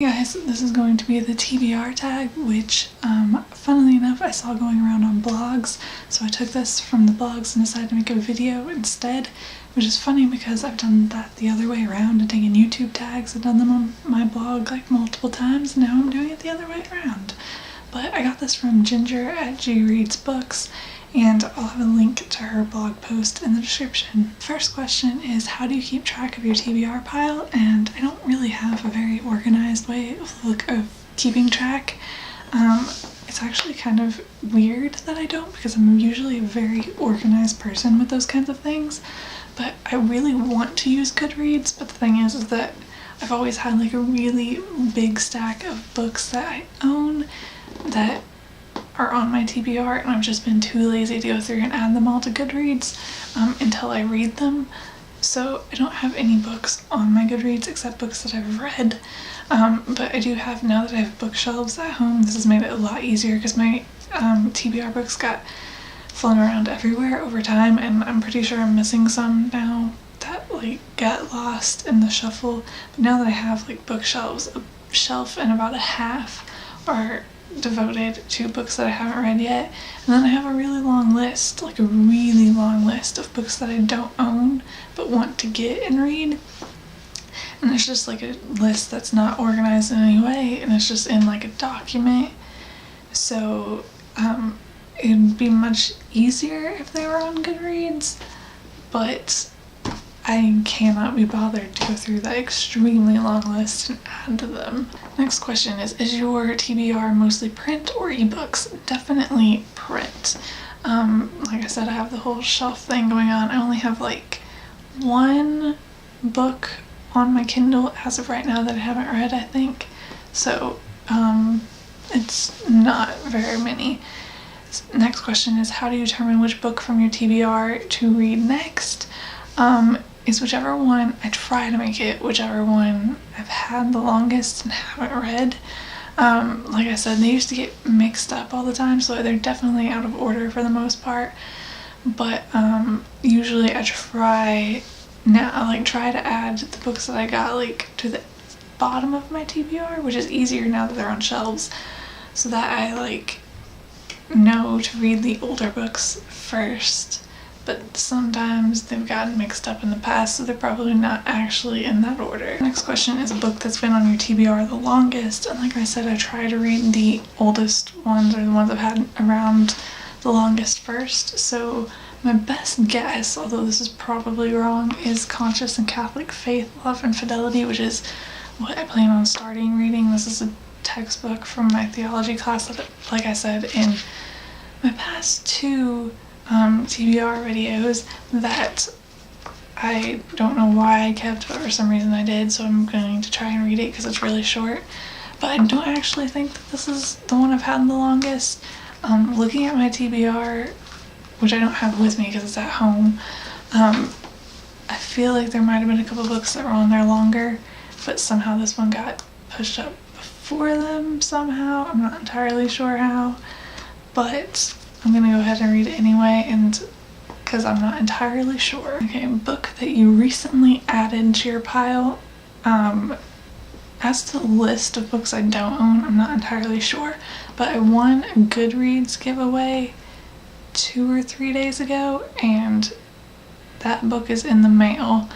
Hey guys, this is going to be the TBR tag, which funnily enough I saw going around on blogs, so I took this from the blogs and decided to make a video instead, which is funny because I've done that the other way around and taken YouTube tags and done them on my blog like multiple times, and now I'm doing it the other way around. But I got this from Ginger at GReads books, and I'll have a link to her blog post in the description. First question is, how do you keep track of your TBR pile? And I don't really have a very organized way of keeping track. It's actually kind of weird that I don't, because I'm usually a very organized person with those kinds of things, but I really want to use Goodreads. But the thing is that I've always had like a really big stack of books that I own that are on my TBR, and I've just been too lazy to go through and add them all to Goodreads until I read them. So I don't have any books on my Goodreads except books that I've read, but I do have, now that I have bookshelves at home, this has made it a lot easier because my TBR books got flown around everywhere over time, and I'm pretty sure I'm missing some now that like got lost in the shuffle. But now that I have like bookshelves, a shelf and about a half are devoted to books that I haven't read yet, and then I have a really long list, like a really long list of books that I don't own but want to get and read, and it's just like a list that's not organized in any way, and it's just in like a document. So it'd be much easier if they were on Goodreads, but I cannot be bothered to go through that extremely long list and add to them. Next question is your TBR mostly print or ebooks? Definitely print. Like I said, I have the whole shelf thing going on. I only have like one book on my Kindle as of right now that I haven't read, I think. So it's not very many. Next question is, how do you determine which book from your TBR to read next? Is whichever one, I try to make it whichever one I've had the longest and haven't read. Like I said, they used to get mixed up all the time, so they're definitely out of order for the most part. But usually I try to add the books that I got like to the bottom of my TBR, which is easier now that they're on shelves, so that I like know to read the older books first. But sometimes they've gotten mixed up in the past, so they're probably not actually in that order. Next question is a book that's been on your TBR the longest, and like I said, I try to read the oldest ones, or the ones I've had around the longest first. So my best guess, although this is probably wrong, is Conscious and Catholic Faith, Love and Fidelity, which is what I plan on starting reading. This is a textbook from my theology class that, like I said, in my past two TBR videos that I don't know why I kept, but for some reason I did, so I'm going to try and read it because it's really short. But I don't actually think that this is the one I've had the longest. Looking at my TBR, which I don't have with me because it's at home, I feel like there might have been a couple books that were on there longer, but somehow this one got pushed up before them somehow. I'm not entirely sure how, but I'm gonna go ahead and read it anyway, and because I'm not entirely sure. Okay, a book that you recently added to your pile. As to the list of books I don't own, I'm not entirely sure, but I won a Goodreads giveaway 2 or 3 days ago, and that book is in the mail,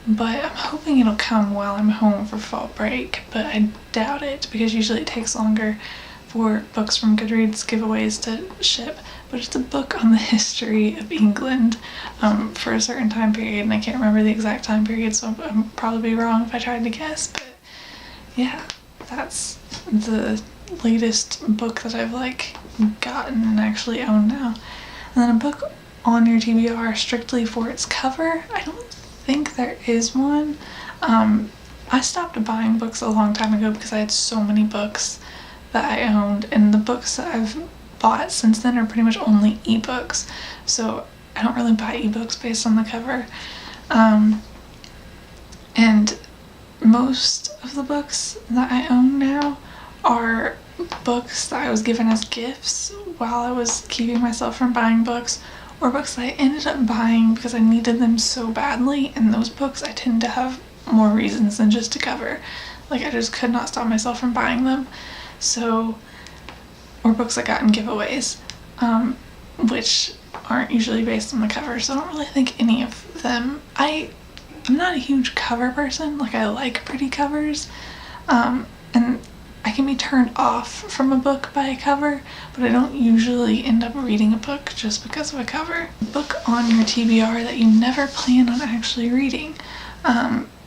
but I'm hoping it'll come while I'm home for fall break, but I doubt it because usually it takes longer for books from Goodreads giveaways to ship. But it's a book on the history of England for a certain time period, and I can't remember the exact time period, so I'm probably wrong if I tried to guess, but yeah, that's the latest book that I've like gotten and actually own now. And then a book on your TBR strictly for its cover, I don't think there is one. I stopped buying books a long time ago because I had so many books that I owned, and the books that I've bought since then are pretty much only ebooks, so I don't really buy ebooks based on the cover. And most of the books that I own now are books that I was given as gifts while I was keeping myself from buying books, or books that I ended up buying because I needed them so badly, and those books I tend to have more reasons than just a cover. Like, I just could not stop myself from buying them. So, or books I got in giveaways, which aren't usually based on the cover, so I don't really think any of them. I'm not a huge cover person. Like, I like pretty covers, and I can be turned off from a book by a cover, but I don't usually end up reading a book just because of a cover. A book on your TBR that you never plan on actually reading.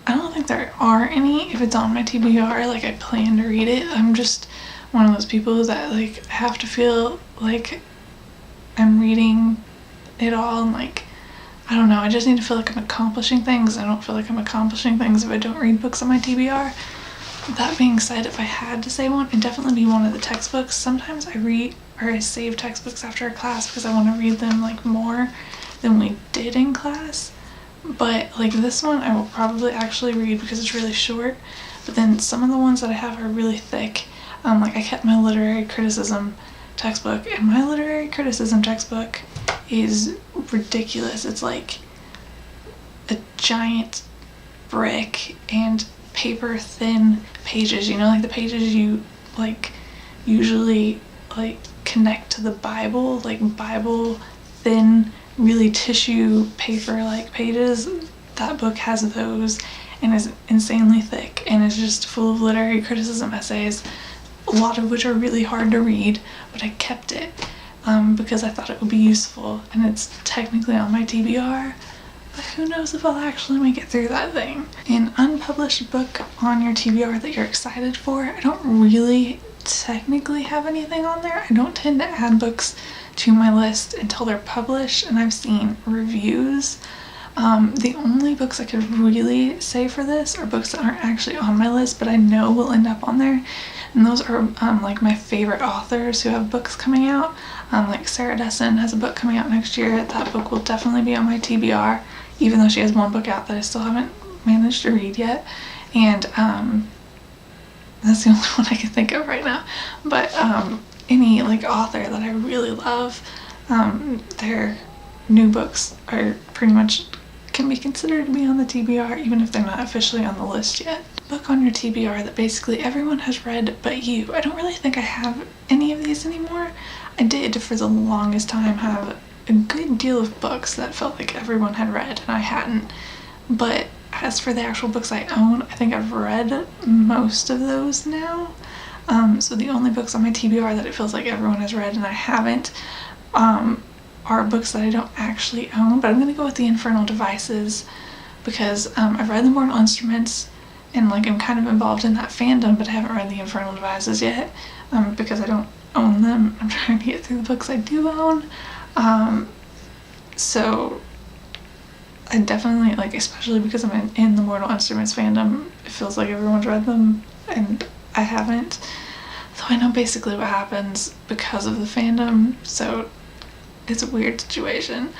I don't think there are any. If it's on my TBR, like, I plan to read it. I'm just one of those people that, like, have to feel like I'm reading it all, and, like, I don't know, I just need to feel like I'm accomplishing things. I don't feel like I'm accomplishing things if I don't read books on my TBR. That being said, if I had to say one, it'd definitely be one of the textbooks. Sometimes I save textbooks after a class because I want to read them, like, more than we did in class. But, like, this one I will probably actually read because it's really short. But then some of the ones that I have are really thick. Like, I kept my literary criticism textbook, and my literary criticism textbook is ridiculous. It's like a giant brick and paper thin pages, you know, like the pages you, like, usually, like, connect to the Bible, like Bible thin, really tissue paper like pages. That book has those and is insanely thick and is just full of literary criticism essays, a lot of which are really hard to read, but I kept it because I thought it would be useful, and it's technically on my TBR, but who knows if I'll actually make it through that thing. An unpublished book on your TBR that you're excited for, I don't really technically have anything on there. I don't tend to add books to my list until they're published and I've seen reviews. The only books I could really say for this are books that aren't actually on my list but I know will end up on there, and those are like my favorite authors who have books coming out. Like Sarah Dessen has a book coming out next year. That book will definitely be on my TBR, even though she has one book out that I still haven't managed to read yet, and that's the only one I can think of right now. But any, like, author that I really love, their new books are pretty much can be considered to be on the TBR even if they're not officially on the list yet. Book on your TBR that basically everyone has read but you. I don't really think I have any of these anymore. I did for the longest time have a good deal of books that felt like everyone had read and I hadn't. But as for the actual books I own, I think I've read most of those now. So the only books on my TBR that it feels like everyone has read and I haven't are books that I don't actually own. But I'm going to go with The Infernal Devices because I've read The Mortal Instruments and, like, I'm kind of involved in that fandom, but I haven't read The Infernal Devices yet because I don't own them. I'm trying to get through the books I do own. So I definitely, like, especially because I'm in the Mortal Instruments fandom, it feels like everyone's read them and I haven't. So I know basically what happens because of the fandom, so it's a weird situation.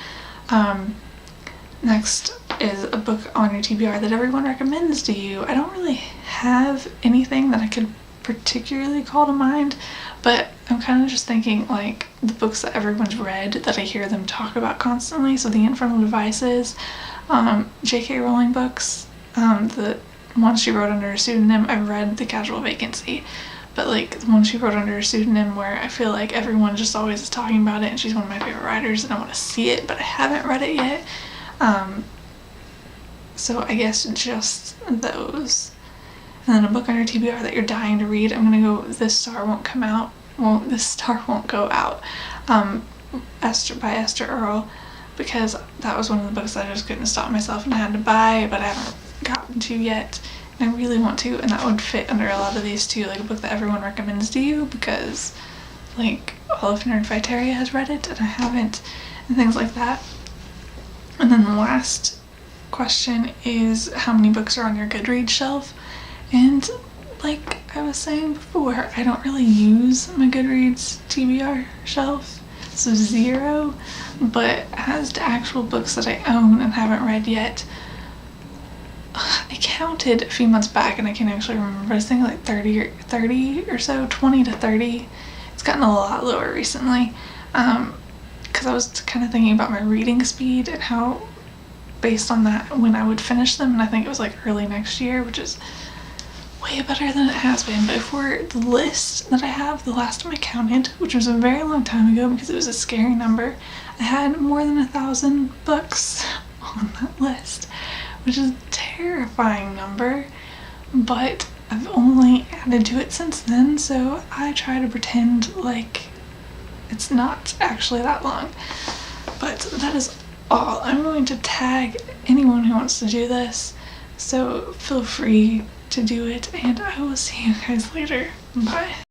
Next is a book on your TBR that everyone recommends to you. I don't really have anything that I could particularly call to mind, but I'm kind of just thinking, like, the books that everyone's read that I hear them talk about constantly. So The Infernal Devices, J.K. Rowling books, the ones she wrote under a pseudonym. I've read The Casual Vacancy, but, like, the one she wrote under a pseudonym where I feel like everyone just always is talking about it and she's one of my favorite writers and I want to see it, but I haven't read it yet. So I guess just those. And then a book on your TBR that you're dying to read, I'm gonna go This Star Won't Come Out. Well, This Star Won't Go Out. By Esther Earl, because that was one of the books that I just couldn't stop myself and had to buy, but I haven't gotten to yet. And I really want to, and that would fit under a lot of these too, like a book that everyone recommends to you because, like, all of Nerdfighteria has read it and I haven't, and things like that. And then the last question is how many books are on your Goodreads shelf? And like I was saying before, I don't really use my Goodreads TBR shelf, so 0, but as to actual books that I own and haven't read yet, I counted a few months back and I can't actually remember. I was thinking like 30 or so, 20 to 30. It's gotten a lot lower recently because I was kind of thinking about my reading speed and how, based on that, when I would finish them, and I think it was like early next year, which is way better than it has been, but for the list that I have, the last time I counted, which was a very long time ago because it was a scary number, I had more than 1,000 books on that list, which is a terrifying number, but I've only added to it since then, so I try to pretend like it's not actually that long. But that is all. I'm going to tag anyone who wants to do this, so feel free to do it, and I will see you guys later. Bye.